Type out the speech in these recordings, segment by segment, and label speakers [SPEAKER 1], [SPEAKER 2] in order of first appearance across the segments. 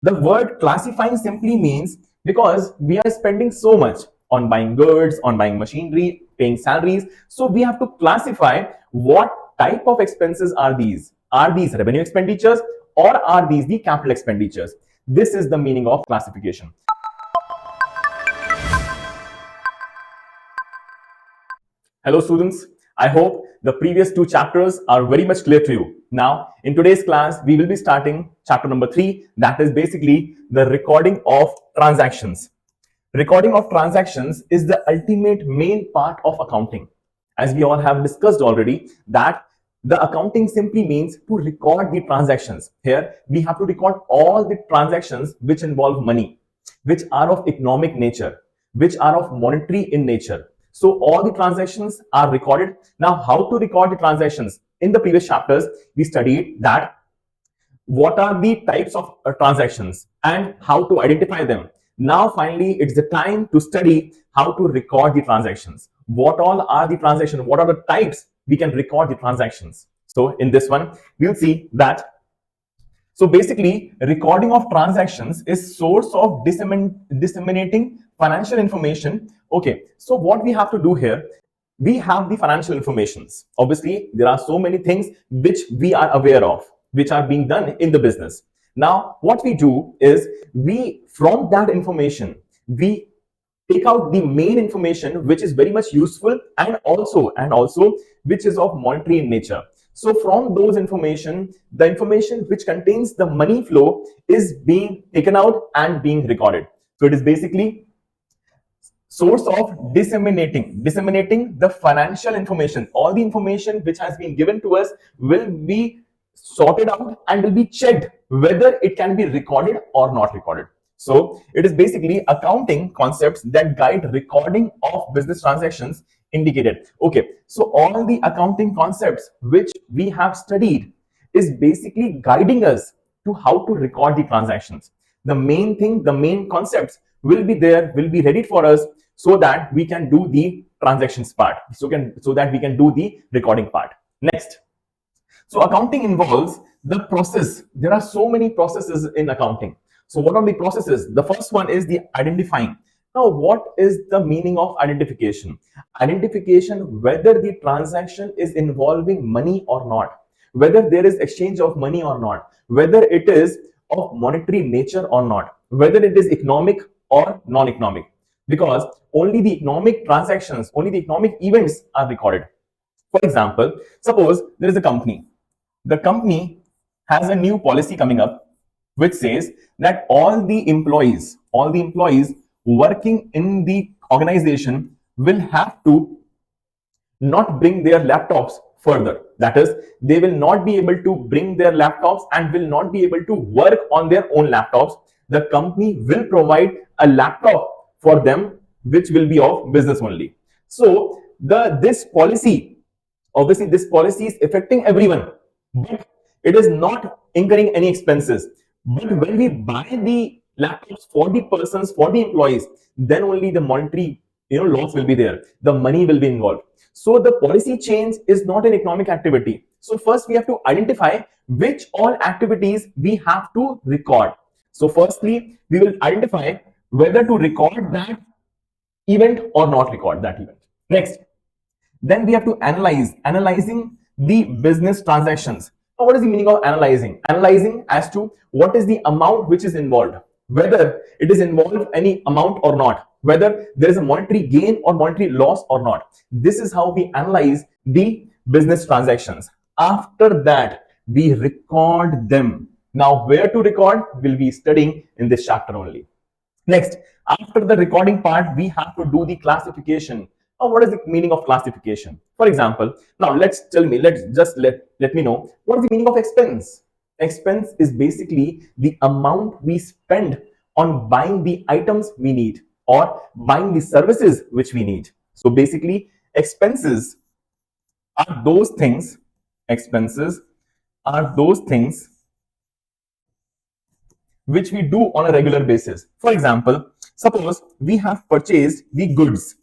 [SPEAKER 1] The word classifying simply means because we are spending so much on buying goods, on buying machinery, paying salaries. So we have to classify what type of expenses are these. Are these revenue expenditures or are these the capital expenditures? This is the meaning of classification. Hello students, I hope the previous two chapters are very much clear to you. Now, in today's class, we will be starting chapter number 3, that is basically the recording of transactions. Recording of transactions is the ultimate main part of accounting. As we all have discussed already, that the accounting simply means to record the transactions. Here, we have to record all the transactions which involve money, which are of economic nature, which are of monetary in nature. So all the transactions are recorded. Now, how to record the transactions? In the previous chapters, we studied that what are the types of transactions and how to identify them. Now, finally, it's the time to study how to record the transactions. What all are the transactions? What are the types we can record the transactions? So in this one, we'll see that. So basically, recording of transactions is source of disseminating financial information. Okay, so what we have to do here, we have the financial informations. Obviously, there are so many things which we are aware of, which are being done in the business. Now, what we do is from that information, we take out the main information which is very much useful and also which is of monetary in nature. So from those information, the information which contains the money flow is being taken out and being recorded. So it is basically source of disseminating the financial information. All the information which has been given to us will be sorted out and will be checked whether it can be recorded or not recorded. So it is basically accounting concepts that guide recording of business transactions indicated. Okay, so all the accounting concepts which we have studied is basically guiding us to how to record the transactions. The main thing, the main concepts will be there, will be ready for us so that we can do the transactions part, so that we can do the recording part. Next. So accounting involves the process. There are so many processes in accounting. So what are the processes? The first one is the identifying. Now, what is the meaning of identification? Identification, whether the transaction is involving money or not, whether there is exchange of money or not, whether it is of monetary nature or not, whether it is economic or non-economic. Because only the economic transactions, only the economic events are recorded. For example, suppose there is a company. The company has a new policy coming up which says that all the employees working in the organization will have to not bring their laptops further. That is, they will not be able to bring their laptops and will not be able to work on their own laptops. The company will provide a laptop for them which will be of business only. So this policy, obviously this policy is affecting everyone, but it is not incurring any expenses. But when we buy the laptops for the persons, for the employees, then only the monetary loss will be there, the money will be involved. So the policy change is not an economic activity. So first we have to identify which all activities we have to record. So firstly, we will identify whether to record that event or not record that event. Next, then we have to analyzing the business transactions. Now, what is the meaning of analyzing? Analyzing as to what is the amount which is involved, whether it is involved any amount or not, whether there is a monetary gain or monetary loss or not. This is how we analyze the business transactions. After that, we record them. Now, where to record will be studying in this chapter only. Next, after the recording part, we have to do the classification. Now, what is the meaning of classification? For example, now let me know what is the meaning of expense. Expense is basically the amount we spend on buying the items we need or buying the services which we need. So basically, expenses are those things. Expenses are those things which we do on a regular basis. For example, suppose we have purchased the goods.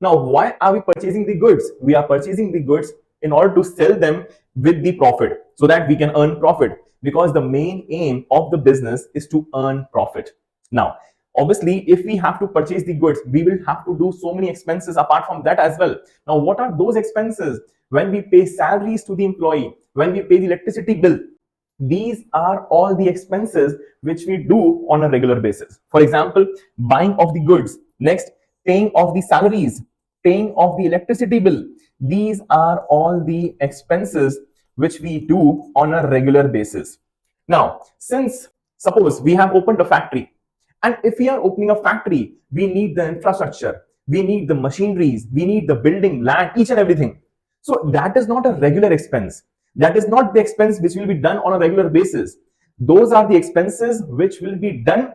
[SPEAKER 1] Now, why are we purchasing the goods? We are purchasing the goods in order to sell them with the profit so that we can earn profit. because the main aim of the business is to earn profit. Now, obviously, if we have to purchase the goods, we will have to do so many expenses apart from that as well. Now, what are those expenses? When we pay salaries to the employee, when we pay the electricity bill, these are all the expenses which we do on a regular basis. For example, buying of the goods, next, paying of the salaries, paying of the electricity bill. These are all the expenses which we do on a regular basis. Now, since suppose we have opened a factory, and if we are opening a factory, we need the infrastructure, we need the machineries, we need the building, land, each and everything. So that is not a regular expense. That is not the expense which will be done on a regular basis. Those are the expenses which will be done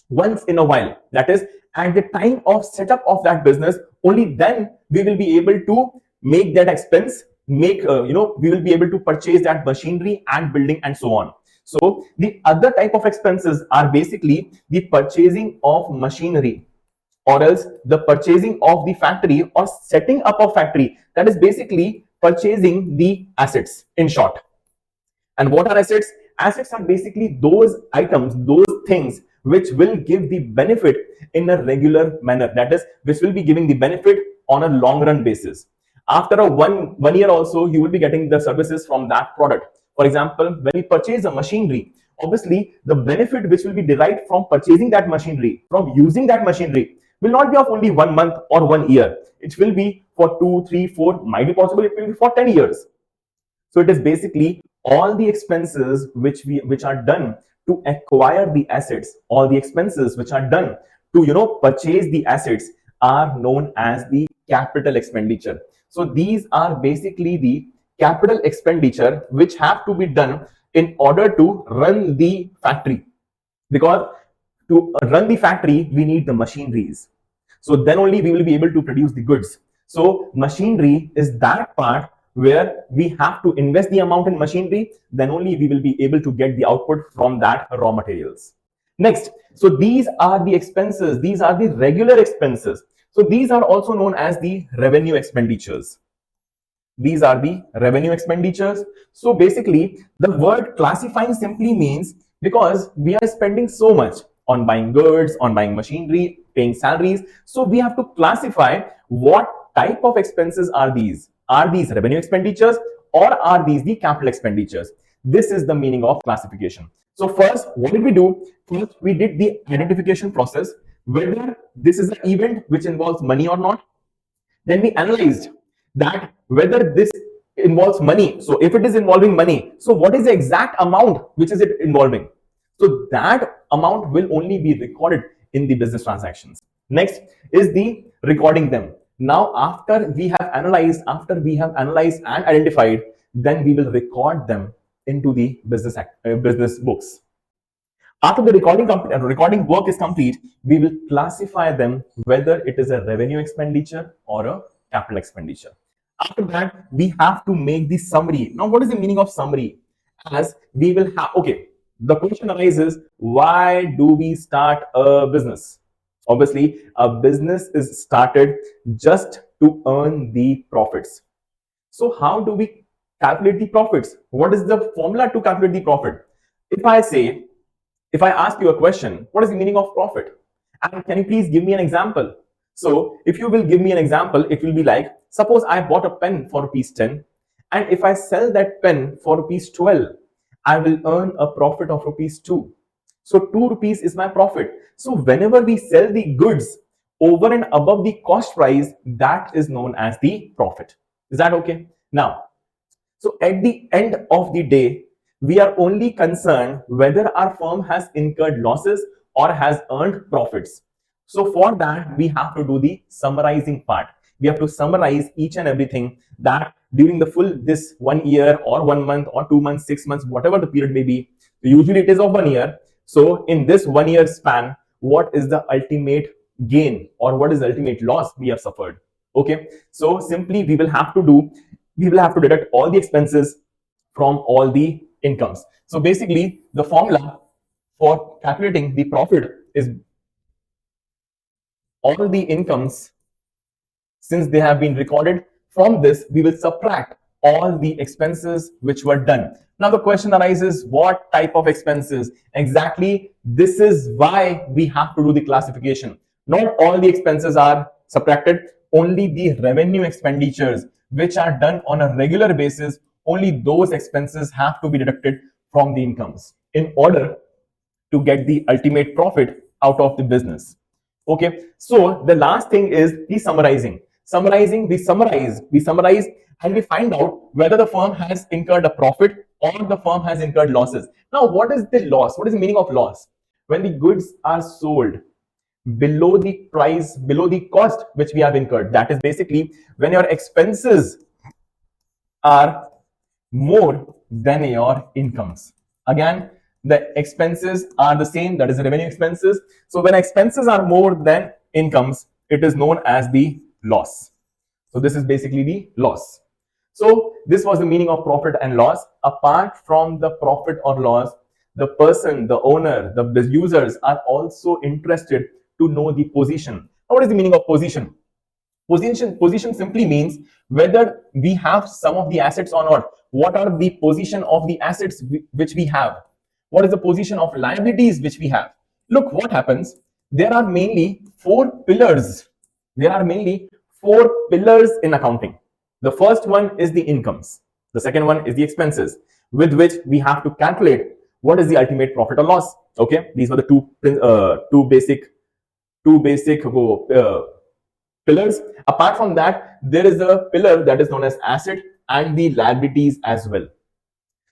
[SPEAKER 1] once in a while. That is, at the time of setup of that business, only then we will be able to make that expense, we will be able to purchase that machinery and building and so on. So the other type of expenses are basically the purchasing of machinery, or else the purchasing of the factory or setting up a factory. That is basically purchasing the assets in short. And what are assets? Assets are basically those items, those things which will give the benefit in a regular manner. That is, which will be giving the benefit on a long run basis. After a one year also, you will be getting the services from that product. For example, when we purchase a machinery, obviously the benefit which will be derived from purchasing that machinery, from using that machinery, will not be of only 1 month or 1 year. It will be for 2, 3, 4, might be possible it will be for 10 years. So it is basically all the expenses which are done to acquire the assets, all the expenses which are done to purchase the assets are known as the capital expenditure. So these are basically the capital expenditure which have to be done in order to run the factory, because to run the factory we need the machineries. So then only we will be able to produce the goods. So machinery is that part where we have to invest the amount in machinery, then only we will be able to get the output from that raw materials. Next, so these are the expenses, these are the regular expenses. So these are also known as the revenue expenditures. These are the revenue expenditures. So basically, the word classifying simply means because we are spending so much on buying goods, on buying machinery, paying salaries. So we have to classify what type of expenses are these. Are these revenue expenditures or are these the capital expenditures? This is the meaning of classification. So first, what did we do? First, we did the identification process, whether this is an event which involves money or not. Then we analyzed that whether this involves money. So if it is involving money, so what is the exact amount which is it involving? So that amount will only be recorded in the business transactions. Next is the recording them. Now after we have analyzed and identified, then we will record them into the business books. After the recording work is complete, we will classify them whether it is a revenue expenditure or a capital expenditure. After that, we have to make the summary. Now, what is the meaning of summary? As we will have, okay, the question arises, why do we start a business? Obviously, a business is started just to earn the profits. So how do we calculate the profits? What is the formula to calculate the profit? If I ask you a question, what is the meaning of profit? And can you please give me an example? So if you will give me an example, it will be like, suppose I bought a pen for rupees 10, and if I sell that pen for rupees 12, I will earn a profit of rupees 2. So 2 rupees is my profit. So whenever we sell the goods over and above the cost price, that is known as the profit. Is that okay? Now, so at the end of the day, we are only concerned whether our firm has incurred losses or has earned profits. So for that, we have to do the summarizing part. We have to summarize each and everything that during the full this 1 year or 1 month or 2 months, 6 months, whatever the period may be. Usually it is of 1 year. So in this 1 year span, what is the ultimate gain or what is the ultimate loss we have suffered? Okay. So simply we will have to deduct all the expenses from all the incomes. So basically, the formula for calculating the profit is all the incomes, since they have been recorded. From this, we will subtract all the expenses which were done. Now the question arises, what type of expenses? Exactly, this is why we have to do the classification. Not all the expenses are subtracted, only the revenue expenditures which are done on a regular basis, only those expenses have to be deducted from the incomes in order to get the ultimate profit out of the business. Okay, so the last thing is the summarizing. Summarizing, we summarize and we find out whether the firm has incurred a profit or the firm has incurred losses. Now, what is the loss? What is the meaning of loss? When the goods are sold below the price, below the cost which we have incurred, that is basically when your expenses are more than your incomes. Again, the expenses are the same, that is the revenue expenses. So when expenses are more than incomes, it is known as the loss. So this is basically the loss. So this was the meaning of profit and loss. Apart from the profit or loss, the person, the owner, the users are also interested to know the position. Now, what is the meaning of position? Position simply means whether we have some of the assets or not. What are the position of the assets which we have? What is the position of liabilities which we have? Look what happens. There are mainly four pillars. There are mainly four pillars in accounting. The first one is the incomes. The second one is the expenses, with which we have to calculate what is the ultimate profit or loss. Okay, these were the two basic pillars. Apart from that, there is a pillar that is known as asset and the liabilities as well.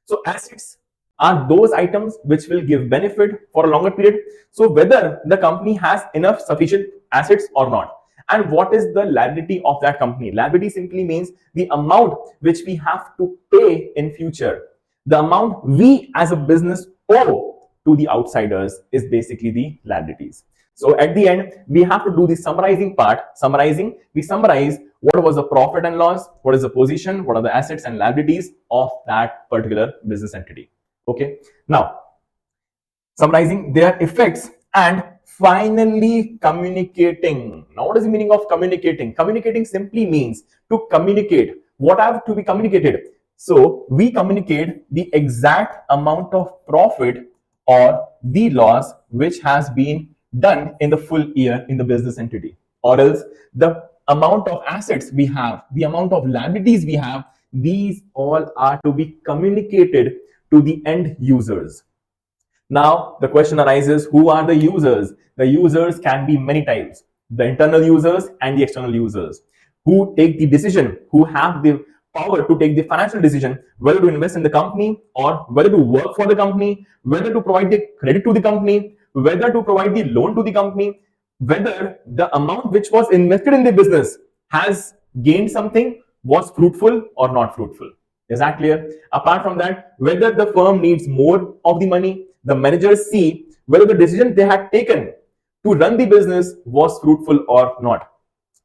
[SPEAKER 1] So assets are those items which will give benefit for a longer period. So whether the company has enough sufficient assets or not. And what is the liability of that company? Liability simply means the amount which we have to pay in future. The amount we as a business owe to the outsiders is basically the liabilities. So at the end, we have to do the summarizing part. Summarizing, we summarize what was the profit and loss, what is the position, what are the assets and liabilities of that particular business entity. Okay. Now, summarizing their effects and finally communicating. Now, what is the meaning of communicating? Communicating simply means to communicate. What have to be communicated? So we communicate the exact amount of profit or the loss which has been done in the full year in the business entity, or else the amount of assets we have, the amount of liabilities we have, these all are to be communicated to the end users. Now, the question arises, who are the users? The users can be many types. The internal users and the external users who take the decision, who have the power to take the financial decision, whether to invest in the company or whether to work for the company, whether to provide the credit to the company, whether to provide the loan to the company, whether the amount which was invested in the business has gained something, was fruitful or not fruitful. Is that clear? Apart from that, whether the firm needs more of the money, the managers see whether the decision they had taken to run the business was fruitful or not,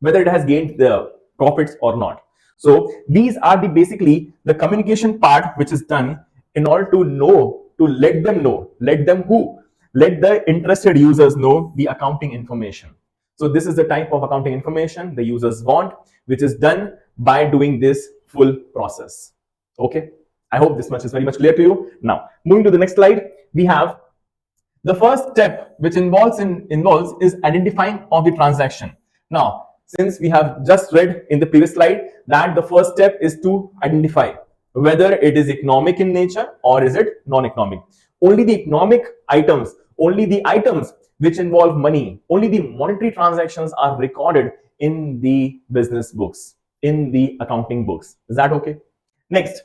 [SPEAKER 1] whether it has gained the profits or not. So these are the basically the communication part which is done in order to know, to let them know, let them who, let the interested users know the accounting information. So this is the type of accounting information the users want, which is done by doing this full process. Okay, I hope this much is very much clear to you. Now, moving to the next slide, we have the first step which involves is identifying of the transaction. Now, since we have just read in the previous slide that the first step is to identify whether it is economic in nature or is it non-economic. Only the economic items, only the items which involve money, only the monetary transactions are recorded in the business books, in the accounting books. Is that okay? Next,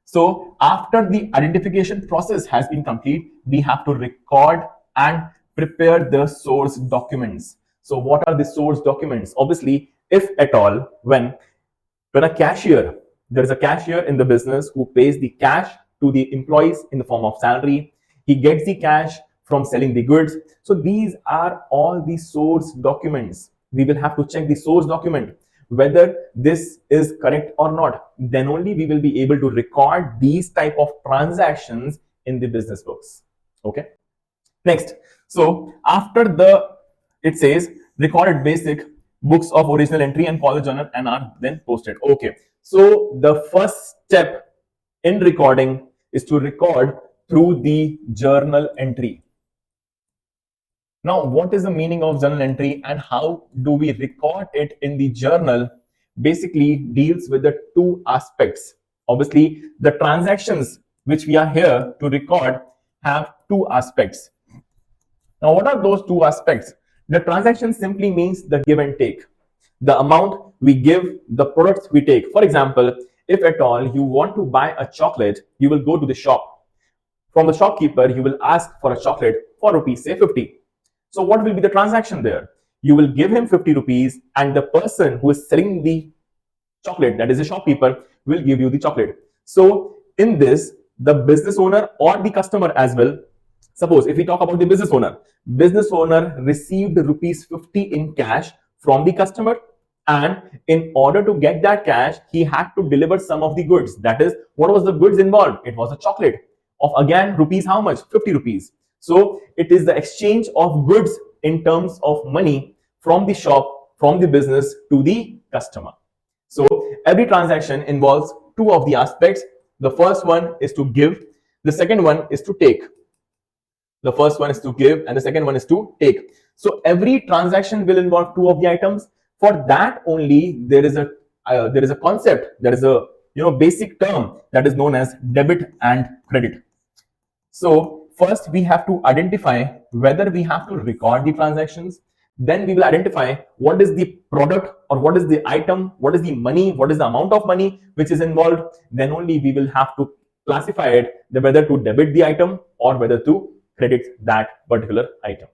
[SPEAKER 1] so after the identification process has been complete, we have to record and prepare the source documents. So what are the source documents? Obviously, if at all, when a cashier, there is a cashier in the business who pays the cash to the employees in the form of salary, he gets the cash from selling the goods. So these are all the source documents. We will have to check the source document whether this is correct or not. Then only we will be able to record these type of transactions in the business books. Okay. Next, so after it says recorded basic books of original entry and college journal and are then posted. Okay, so the first step in recording is to record through the journal entry. Now, what is the meaning of journal entry and how do we record it in the journal? Basically deals with the two aspects. Obviously, the transactions which we are here to record have two aspects. Now, what are those two aspects? The transaction simply means the give and take. The amount we give, the products we take. For example, if at all you want to buy a chocolate, you will go to the shop. From the shopkeeper, you will ask for a chocolate for rupees, say 50. So what will be the transaction there? You will give him 50 rupees and the person who is selling the chocolate, that is the shopkeeper, will give you the chocolate. So in this, the business owner or the customer as well, suppose if we talk about the business owner received rupees 50 in cash from the customer, and in order to get that cash, he had to deliver some of the goods. That is, what was the goods involved? It was a chocolate of again rupees how much? 50 rupees. So it is the exchange of goods in terms of money from the shop, from the business to the customer. So every transaction involves two of the aspects. The first one is to give, the second one is to take. The first one is to give and the second one is to take. So every transaction will involve two of the items. For that only there is a concept, there is a basic term that is known as debit and credit. So first we have to identify whether we have to record the transactions. Then we will identify what is the product or what is the item, what is the money, what is the amount of money which is involved. Then only we will have to classify it, whether to debit the item or whether to credit that particular item.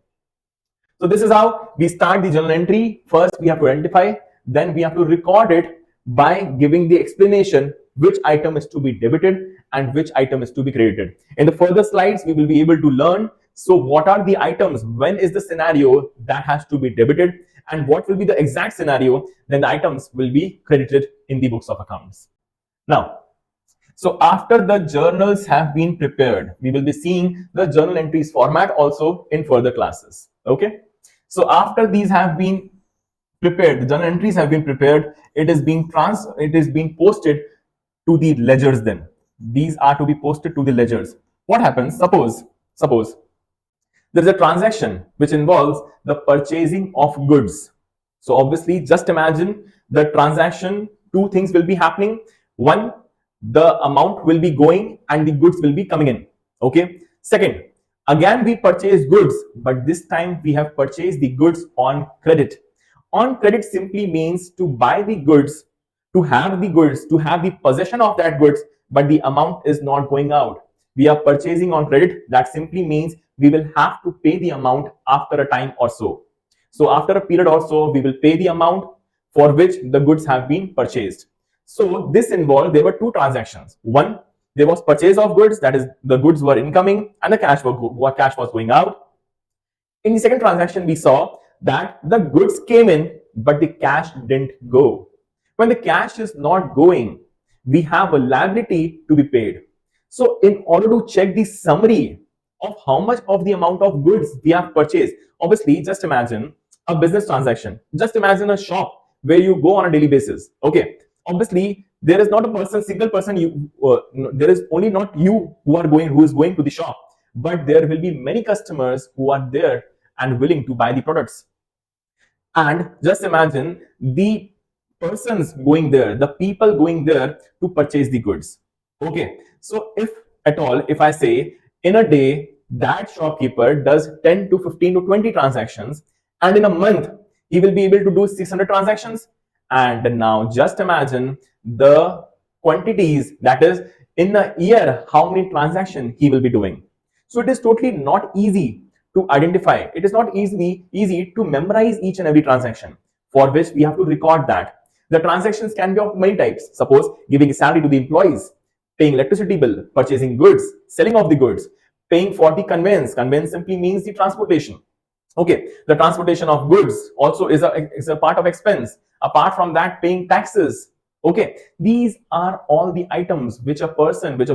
[SPEAKER 1] So this is how we start the journal entry. First we have to identify, then we have to record it by giving the explanation which item is to be debited and which item is to be credited. In the further slides, we will be able to learn, so what are the items, when is the scenario that has to be debited, and what will be the exact scenario, then the items will be credited in the books of accounts. Now, so after the journals have been prepared, we will be seeing the journal entries format also in further classes. Okay. So after these have been prepared, the journal entries have been prepared, it is being posted to the ledgers. Then these are to be posted to the ledgers. What happens? Suppose there is a transaction which involves the purchasing of goods. So obviously, just imagine the transaction, two things will be happening. One, the amount will be going and the goods will be coming in. Okay. Second, again we purchase goods, but this time we have purchased the goods on credit. On credit simply means to buy the goods, to have the possession of that goods, but the amount is not going out. We are purchasing on credit. That simply means we will have to pay the amount after a time or so. So after a period or so, we will pay the amount for which the goods have been purchased. So this involved, there were two transactions. One, there was purchase of goods, that is the goods were incoming and the cash was going out. In the second transaction, we saw that the goods came in, but the cash didn't go. When the cash is not going, we have a liability to be paid. So in order to check the summary of how much of the amount of goods we have purchased, obviously just imagine a business transaction. Just imagine a shop where you go on a daily basis. Okay. Obviously, there is not a single person, there is only not you who is going to the shop, but there will be many customers who are there and willing to buy the products. And just imagine the persons going there, the people going there to purchase the goods. Okay. So if at all, if I say in a day that shopkeeper does 10 to 15 to 20 transactions, and in a month he will be able to do 600 transactions. And now just imagine the quantities, that is in a year how many transactions he will be doing. So it is totally not easy to identify. It is not easy to memorize each and every transaction, for which we have to record that. The transactions can be of many types. Suppose giving a salary to the employees, paying electricity bill, purchasing goods, selling of the goods, paying for the conveyance. Conveyance simply means the transportation. Okay, the transportation of goods also is a part of expense. Apart from that, paying taxes. Okay, these are all the items which a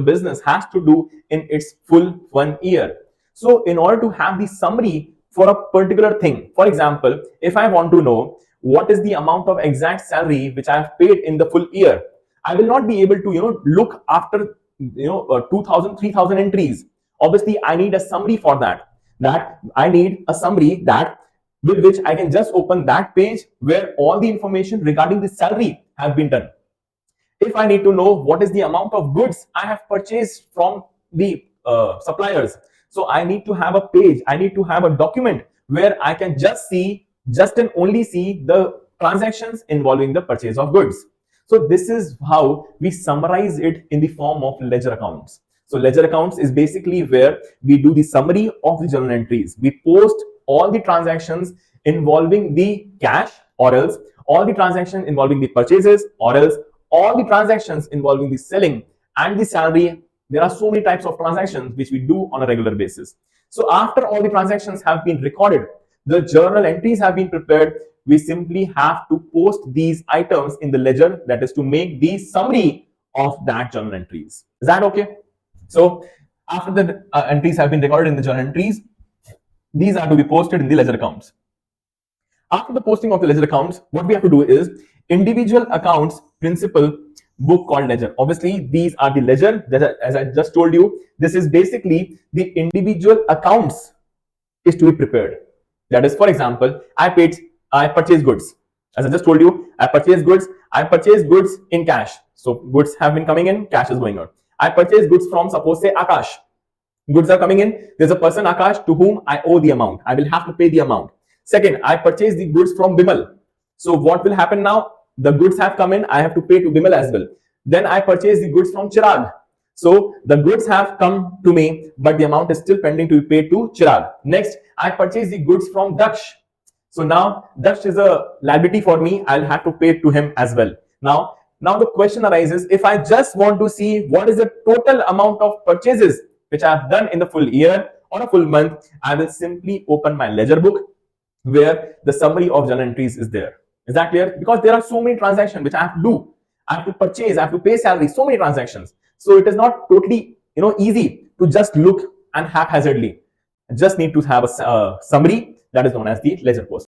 [SPEAKER 1] business has to do in its full 1 year. So in order to have the summary for a particular thing, for example, if I want to know what is the amount of exact salary which I have paid in the full year, I will not be able to look after 2,000, 3,000 entries. Obviously, I need a summary for that. That I need a summary that with which I can just open that page where all the information regarding the salary have been done. If I need to know what is the amount of goods I have purchased from the suppliers, so I need to have a page, I need to have a document where I can just and only see the transactions involving the purchase of goods. So this is how we summarize it in the form of ledger accounts. So ledger accounts is basically where we do the summary of the journal entries. We post all the transactions involving the cash, or else all the transactions involving the purchases, or else all the transactions involving the selling and the salary. There are so many types of transactions which we do on a regular basis. So after all the transactions have been recorded, the journal entries have been prepared, we simply have to post these items in the ledger, that is to make the summary of that journal entries. Is that okay? So after the entries have been recorded in the journal entries, these are to be posted in the ledger accounts. After the posting of the ledger accounts, what we have to do is individual accounts principal book called ledger. Obviously, these are the ledger that, as I just told you, this is basically the individual accounts is to be prepared. That is, for example, I purchased goods. As I just told you, I purchased goods in cash. So goods have been coming in, cash is going out. I purchased goods from, suppose, say, Akash. Goods are coming in. There's a person, Akash, to whom I owe the amount. I will have to pay the amount. Second, I purchased the goods from Bimal. So what will happen now? The goods have come in. I have to pay to Bimal as well. Then I purchased the goods from Chirag. So the goods have come to me, but the amount is still pending to be paid to Chirag. Next, I purchased the goods from Daksh. So now Daksh is a liability for me. I'll have to pay to him as well. Now the question arises, if I just want to see what is the total amount of purchases which I have done in the full year or a full month, I will simply open my ledger book where the summary of journal entries is there. Is that clear? Because there are so many transactions which I have to do. I have to purchase, I have to pay salary, so many transactions. So it is not totally easy to just look and haphazardly. Just need to have a summary that is known as the ledger post.